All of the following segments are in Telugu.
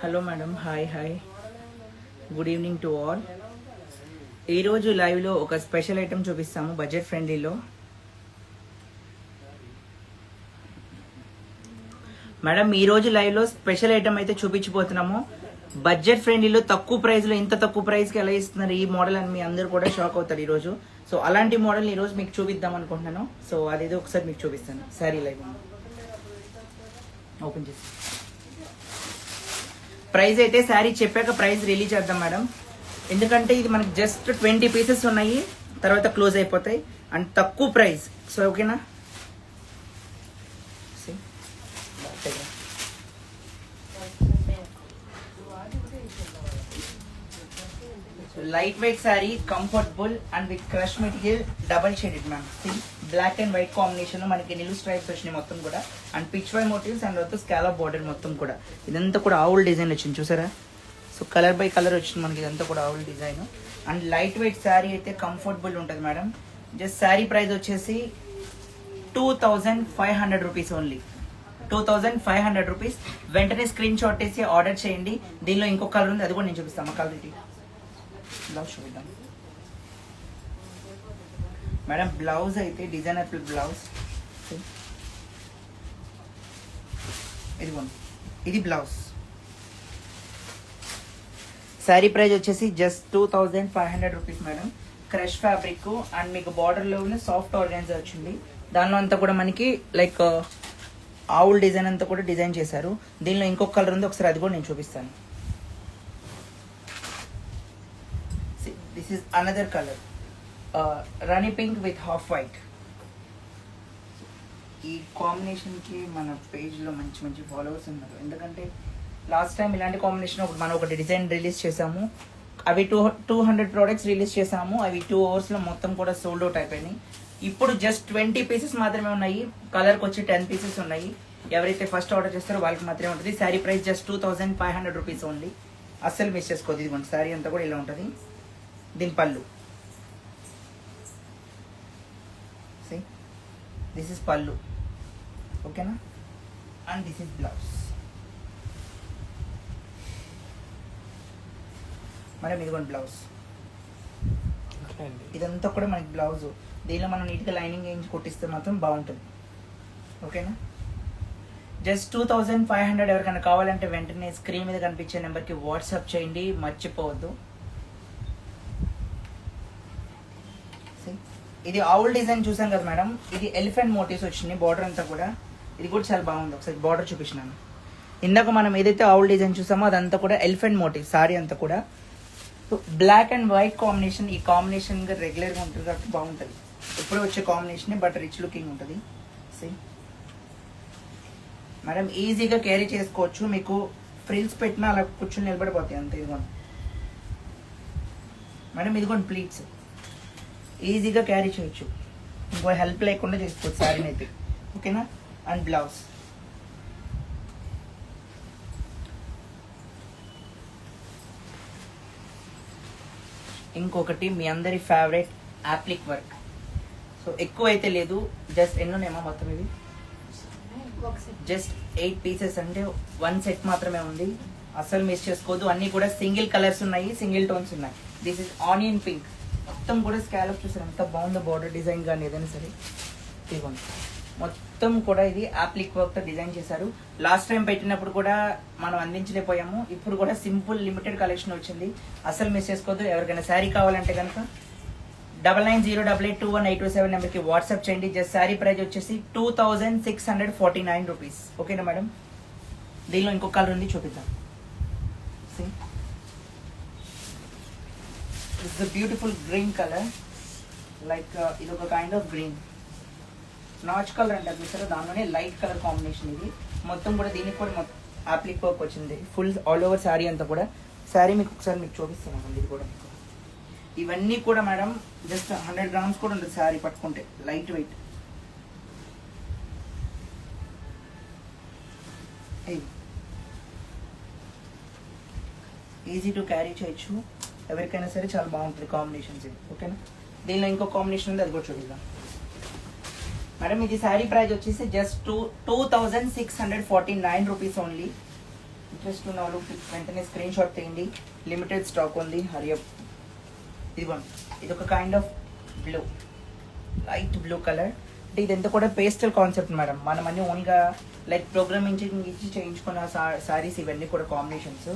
Hello madam, hi good evening to all. ఈరోజు లైవ్లో ఒక స్పెషల్ ఐటెం చూపిస్తాము బడ్జెట్ ఫ్రెండ్లీలో. మేడం ఈరోజు లైవ్లో స్పెషల్ ఐటెం అయితే చూపించబోతున్నాము. బడ్జెట్ ఫ్రెండ్లీలో తక్కువ ప్రైస్లో, ఇంత తక్కువ ప్రైస్కి ఎలా ఇస్తున్నారు ఈ మోడల్ అని మీ అందరూ కూడా షాక్ అవుతారు ఈరోజు. సో అలాంటి మోడల్ ఈరోజు మీకు చూపిద్దాం అనుకుంటున్నాను. సో అదేదో ఒకసారి మీకు చూపిస్తాను. శారీ లైవ్ ఓపెన్ చేసి ప్రైస్ అయితే శారీ చెప్పాక ప్రైస్ రిలీజ్ చేద్దాం మేడం. ఎందుకంటే ఇది మనకి జస్ట్ 20 పీసెస్ ఉన్నాయి, తర్వాత క్లోజ్ అయిపోతాయి అండ్ తక్కువ ప్రైస్. సో ఓకేనా, light weight sari, comfortable and with crush material, double shaded ma'am. Black and white combination లో మనకి నిలువు స్ట్రైప్స్ వచ్చినాయి మొత్తం కూడా, and pichwai motifs and తర్వాత స్కాలప్ బార్డర్ మొత్తం కూడా. ఇదంతా కూడా ఆవుల్ డిజైన్ వచ్చింది చూసారా. సో కలర్ బై కలర్ వచ్చింది మనకి, ఇదంతా కూడా owl design. And light weight sari అయితే కంఫర్టబుల్ ఉంటుంది మేడం. జస్ట్ శారీ ప్రైస్ వచ్చేసి 2500 రూపీస్ ఓన్లీ. 2500 రూపీస్. వెంటనే స్క్రీన్ షాట్ వేసి ఆర్డర్ చేయండి. దీనిలో ఇంకొక కలర్ ఉంది, అది కూడా నేను చూపిస్తాను. కలర్ బ్లౌజ్ చూద్దాం మేడం. బ్లౌజ్ అయితే డిజైనర్ బ్లౌజ్, ఇదిగోండి ఇది బ్లౌజ్. శారీ ప్రైస్ వచ్చేసి just 2500 rupees madam. Crush fabric and మీకు బార్డర్ లో సాఫ్ట్ ఆర్గాన్జా వచ్చింది. దానిలో అంతా కూడా మనకి లైక్ ఆవుల్ డిజైన్ అంతా కూడా డిజైన్ చేశారు. దీనిలో ఇంకొక కలర్ ఉంది, ఒకసారి అది కూడా నేను చూపిస్తాను. This is another colour, Rani pink with half white. ఈ కాంబినేషన్ కి మన పేజ్ లో మంచి మంచి ఫాలోవర్స్ ఉన్నారు. ఎందుకంటే లాస్ట్ టైం ఇలాంటి కాంబినేషన్ మనం ఒకటి డిజైన్ రిలీజ్ చేసాము. అవి 200 ప్రోడక్ట్స్ రిలీజ్ చేసాము. అవి 2 hours లో మొత్తం కూడా సోల్డ్ అవుట్ అయిపోయినాయి. ఇప్పుడు జస్ట్ 20 పీసెస్ మాత్రమే ఉన్నాయి. కలర్కి వచ్చి 10 పీసెస్ ఉన్నాయి. ఎవరైతే ఫస్ట్ ఆర్డర్ చేస్తారో వాళ్ళకి మాత్రమే ఉంటుంది. Sari price just 2500 rupees only. అస్సలు మిస్ చేసుకోవద్దు. ఇదిగోండి శారీ అంతా కూడా ఇలా ఉంటుంది. దీని పళ్ళు, దిస్ ఇస్ పళ్ళు, ఓకేనా. And this is blouse madam. ఇదిగోండి బ్లౌజ్. ఇదంతా కూడా మనకి బ్లౌజ్. దీనిలో మనం నీట్గా లైనింగ్ వేయించి కొట్టిస్తే మాత్రం బాగుంటుంది, ఓకేనా. జస్ట్ 2500. ఎవరికైనా కావాలంటే వెంటనే స్క్రీన్ మీద కనిపించే నెంబర్కి వాట్సాప్ చేయండి, మర్చిపోవద్దు. ఇది ఆవుల్ డిజైన్ చూసాం కదా మేడం. ఇది ఎలిఫెంట్ మోటివ్స్ వచ్చినాయి బార్డర్ అంతా కూడా. ఇది కూడా చాలా బాగుంది. ఒకసారి బార్డర్ చూపించినాను. ఇందాక మనం ఏదైతే ఆవుల్ డిజైన్ చూసామో అదంతా కూడా ఎలిఫెంట్ మోటివ్ సారీ అంతా కూడా. Black and white combination. ఈ కాంబినేషన్ రెగ్యులర్గా ఉంటుంది కాబట్టి బాగుంటుంది. ఎప్పుడు వచ్చే కాంబినేషన్ బట్ రిచ్ లుకింగ్ ఉంటుంది. మేడం ఈజీగా క్యారీ చేసుకోవచ్చు. మీకు ఫ్రిల్స్ పెట్టినా అలా కూర్చొని నిలబడిపోతాయి అంతే. ఇదిగోండి మేడం, ఇదిగోండి ప్లీట్స్. ఈజీగా క్యారీ చేయొచ్చు, ఇంకో హెల్ప్ లేకుండా చేసుకోవచ్చు శారీని అయితే, ఓకేనా. And blouse. ఇంకొకటి మీ అందరి ఫేవరెట్ యాప్లిక్ వర్క్. సో ఎక్కువ అయితే లేదు, జస్ట్ ఎన్నునేమో మొత్తం ఇవి జస్ట్ 8 పీసెస్, అంటే 1 సెట్ మాత్రమే ఉంది. అస్సలు మిస్ చేసుకోవద్దు. అన్ని కూడా సింగిల్ కలర్స్ ఉన్నాయి, సింగిల్ టోన్స్ ఉన్నాయి. This is onion pink. మొత్తం కూడా స్కాలప్ చూసారు ఎంత బాగుందో, బార్డర్ డిజైన్ కానీ ఏదైనా సరే. ఇదిగోండి మొత్తం కూడా ఇది యాప్లిక్ వర్క్ తో డిజైన్ చేశారు. లాస్ట్ టైం పెట్టినప్పుడు కూడా మనం అందించలేకపోయాము. ఇప్పుడు కూడా సింపుల్ లిమిటెడ్ కలెక్షన్ వచ్చింది. అసలు మిస్ చేసుకోవద్దు. ఎవరికైనా శారీ కావాలంటే కనుక 9908821827 నెంబర్కి వాట్సాప్ చేయండి. జస్ట్ శారీ ప్రైస్ వచ్చేసి 2649 రూపీస్, ఓకేనా మేడం. దీనిలో ఇంకొక కలర్ ఉంది, చూపిద్దాం. This is a beautiful green color, like ఇది ఒక kind of green notch colour అంటారు చూసారా, దానిలోనే లైట్ కలర్ కాంబినేషన్. ఇది మొత్తం కూడా దీనికి కూడా యాప్లిక్ వర్క్ వచ్చింది ఫుల్ ఆల్ ఓవర్ శారీ అంతా కూడా. శారీ మీకు ఒకసారి మీకు చూపిస్తున్నాను. ఇది కూడా ఇవన్నీ కూడా మేడం జస్ట్ 100 grams కూడా ఉంటుంది శారీ పట్టుకుంటే. Light weight. Easy to carry చేయొచ్చు, ఎవరికైనా సరే చాలా బాగుంటుంది కాంబినేషన్స్ ఇది, ఓకేనా. దీనిలో ఇంకో కాంబినేషన్ ఉంది, అది కూడా చూపిద్దాం. మేడం ఇది శారీ ప్రైస్ వచ్చేసి జస్ట్ 2649 రూపీస్ ఓన్లీ. ఇంట్రెస్ట్ ఉన్న వాళ్ళు వెంటనే స్క్రీన్ షాట్ తీయండి. లిమిటెడ్ స్టాక్ ఉంది, హరియప్. ఇదిగోండి, ఇది ఒక kind of blue, light blue colour. అంటే ఇదంతా కూడా పేస్టల్ కాన్సెప్ట్ మేడం. మనం అన్ని ఓన్గా లైక్ ప్రోగ్రామింగ్ ఇచ్చి చేయించుకున్న సారీస్ ఇవన్నీ కూడా కాంబినేషన్స్.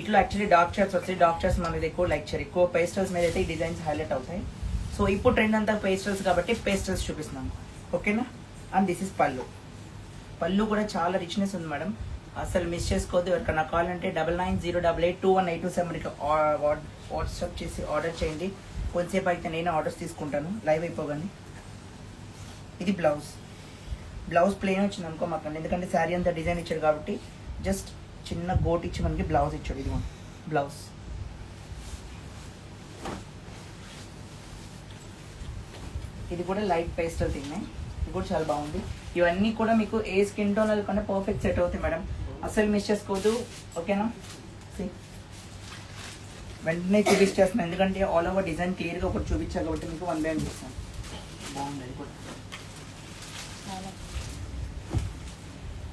ఇట్లా యాక్చువల్లీ డార్క్ షార్ట్స్ వస్తాయి. డార్క్ షార్ట్స్ మన మీద ఎక్కువ లైక్ చేయరు, ఎక్కువ పేస్టల్స్ మీద అయితే ఈ డిజైన్స్ హైలైట్ అవుతాయి. సో ఇప్పుడు ట్రెండ్ అంతా పేస్టల్స్ కాబట్టి పేస్టల్స్ చూపిస్తున్నాను, ఓకేనా. అండ్ దిస్ ఇస్ పళ్ళు. పళ్ళు కూడా చాలా రిచ్నెస్ ఉంది మేడం, అసలు మిస్ చేసుకోవద్దు. ఎవరికన్నా కావాలంటే 9908821827 వాట్సాప్ చేసి ఆర్డర్ చేయండి. కొంతసేపు అయితే నేను ఆర్డర్స్ తీసుకుంటాను లైవ్ అయిపోగానే. ఇది బ్లౌజ్. బ్లౌజ్ ప్లెయిన్ వచ్చింది అనుకో మాకు, ఎందుకంటే శారీ అంతా డిజైన్ ఇచ్చాడు కాబట్టి జస్ట్ చిన్న గోట్ ఇచ్చి మనకి బ్లౌజ్ ఇచ్చాడు. ఇది బ్లౌజ్. ఇది కూడా లైట్ పేస్టల్ థింగ్, ఇది కూడా చాలా బాగుంది. ఇవన్నీ కూడా మీకు ఏ స్కిన్ టోన్ కన్నా పర్ఫెక్ట్ సెట్ అవుతాయి మేడం, అసలు మిస్ చేసుకోవద్దు, ఓకేనా. వెంటనే చూపించేస్తున్నాను ఎందుకంటే ఆల్ ఓవర్ డిజైన్ క్లియర్గా ఒకటి చూపించాలి కాబట్టి మీకు 1 by 1 చూస్తాను. బాగుంది అది కూడా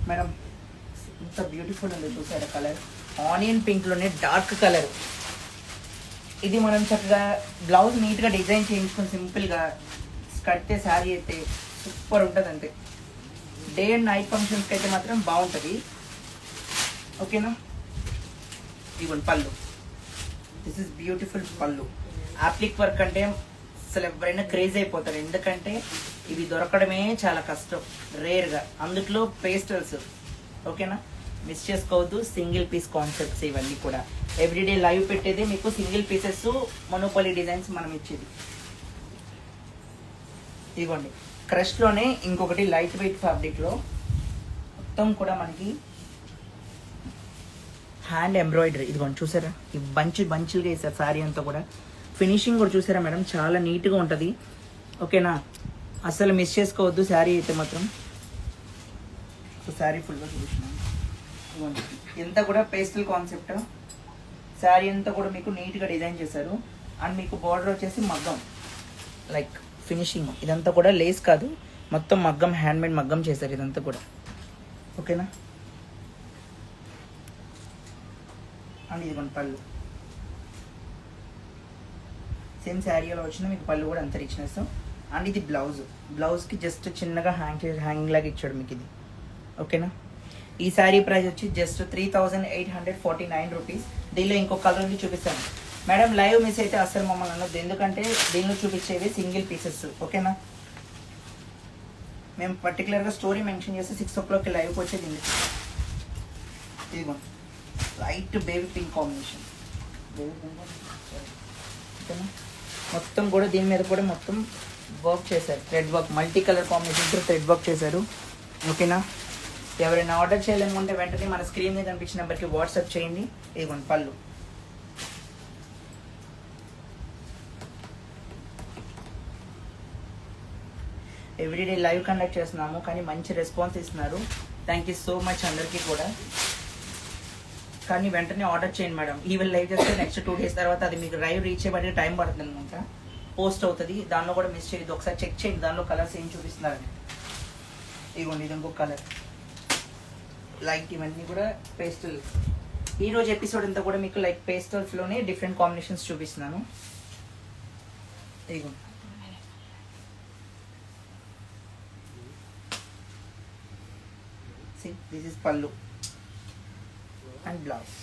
మేడం, ఇంత బ్యూటిఫుల్ ఉంది చూసారా కలర్. ఆనియన్ పింక్లోనే డార్క్ కలర్. ఇది మనం చక్కగా బ్లౌజ్ నీట్గా డిజైన్ చేయించుకొని సింపుల్గా కడితే శారీ అయితే సూపర్ ఉంటుంది. అంతే డే అండ్ నైట్ ఫంక్షన్స్కి అయితే మాత్రం బాగుంటుంది, ఓకేనా. ఇవ్వండి పళ్ళు. దిస్ ఇస్ బ్యూటిఫుల్ పళ్ళు. యాప్లిక్ వర్క్ అంటే అసలు ఎవరైనా క్రేజ్ అయిపోతారు, ఎందుకంటే ఇవి దొరకడమే చాలా కష్టం, రేర్గా. అందుట్లో పేస్టల్స్, ఓకేనా. మిస్ చేసుకోవద్దు. సింగిల్ పీస్ కాన్సెప్ట్స్ ఇవన్నీ కూడా. ఎవ్రీడే లైవ్ పెట్టేది మీకు సింగిల్ పీసెస్, మొనోపలి డిజైన్స్ మనం ఇచ్చేది. ఇదిగోండి క్రష్లోనే ఇంకొకటి లైట్ వెయిట్ ఫ్యాబ్రిక్లో మొత్తం కూడా మనకి హ్యాండ్ ఎంబ్రాయిడరీ. ఇదిగోండి చూసారా, ఈ బంచులుగా వేసారు శారీ అంతా కూడా. ఫినిషింగ్ కూడా చూసారా మేడం, చాలా నీట్గా ఉంటుంది, ఓకేనా. అసలు మిస్ చేసుకోవద్దు శారీ అయితే మాత్రం. సో శారీ ఫుల్గా చూపిస్తున్నాను. ఎంత కూడా పేస్టల్ కాన్సెప్ట్. శారీ అంతా కూడా మీకు నీట్గా డిజైన్ చేశారు. అండ్ మీకు బార్డర్ వచ్చేసి మగ్గం, లైక్ ఫినిషింగ్. ఇదంతా కూడా లేస్ కాదు, మొత్తం మగ్గం, హ్యాండ్మేడ్ మగ్గం చేశారు ఇదంతా కూడా, ఓకేనా. అండ్ ఇదిగోండి పళ్ళు. సేమ్ శారీలో వచ్చిన మీకు పళ్ళు కూడా అంత రిచ్నెస్. అండ్ ఇది బ్లౌజ్. బ్లౌజ్కి జస్ట్ చిన్నగా హ్యాంగింగ్ లాగా ఇచ్చాడు మీకు ఇది, ఓకేనా. ఈ శారీ ప్రైస్ వచ్చి జస్ట్ 3849 రూపీస్. దీనిలో ఇంకో కలర్ ఉంది చూపిస్తాను మేడం. లైవ్ మిస్ అయితే అసలు మమ్మల్ని అనొద్దు, ఎందుకంటే దీనిలో చూపించేవి సింగిల్ పీసెస్, ఓకేనా. మేము పర్టికులర్గా స్టోరీ మెన్షన్ చేస్తే 6 o'clock లైవ్కి వచ్చేది. ఇదిగోండి లైట్ బేబీ పింక్ కాంబినేషన్, ఓకేనా. మొత్తం కూడా దీని మీద కూడా మొత్తం వర్క్ చేశారు, థ్రెడ్ వర్క్, మల్టీ కలర్ కాంబినేషన్తో థ్రెడ్ వర్క్ చేశారు, ఓకేనా. ఎవరైనా ఆర్డర్ చేయాలనుకుంటే వెంటనే మన స్క్రీన్ మీద కనిపించిన నెంబర్కి వాట్సాప్ చేయండి. ఇదిగోండి పళ్ళు. ఎవ్రీడే లైవ్ కండక్ట్ చేస్తున్నాము, కానీ మంచి రెస్పాన్స్ ఇస్తున్నారు. థ్యాంక్ యూ సో మచ్ అందరికీ కూడా. కానీ వెంటనే ఆర్డర్ చేయండి మేడం. ఈవెన్ లైవ్ చేస్తే నెక్స్ట్ 2 days తర్వాత అది మీకు లైవ్ రీచ్ అయ్యే టైం పడుతుంది అనుకుంటా, పోస్ట్ అవుతుంది. దానిలో కూడా మిస్ చేయదు, ఒకసారి చెక్ చేయండి దానిలో కలర్స్ ఏం చూపిస్తున్నారని. ఇదిగోండి ఇది ఇంకొక కలర్, లైక్ ఇవన్నీ కూడా పేస్టల్. ఈరోజు ఎపిసోడ్ అంతా కూడా మీకు లైక్ పేస్టల్స్లోనే డిఫరెంట్ కాంబినేషన్స్ చూపిస్తున్నాను. ఇదిగోండి దిస్ ఇస్ పళ్ళు and blouse.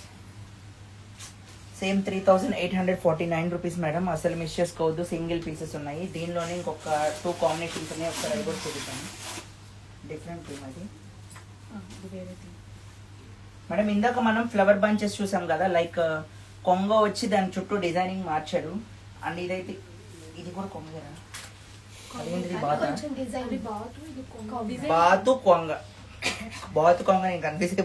Same 3849 rupees madam, అసలు మిస్ చేసుకోవద్దు. సింగిల్ పీసెస్ ఉన్నాయి. దీనిలోనే ఇంకొక 2 కాంబినేషన్స్ ఉన్నాయి, ఒకసారి అవి కూడా చూపిస్తాను. డిఫరెంట్ థీమ్ అది మేడం. ఇందాక మనం ఫ్లవర్ బంచెస్ చూసాం కదా, లైక్ కొంగ వచ్చి దాని చుట్టూ డిజైనింగ్ మార్చాడు. అండ్ ఇదైతే ఇది కూడా కొంగరా, అదేంటిది బాతు కొంగ, బాతు కొంగ నేను కనిపిస్తే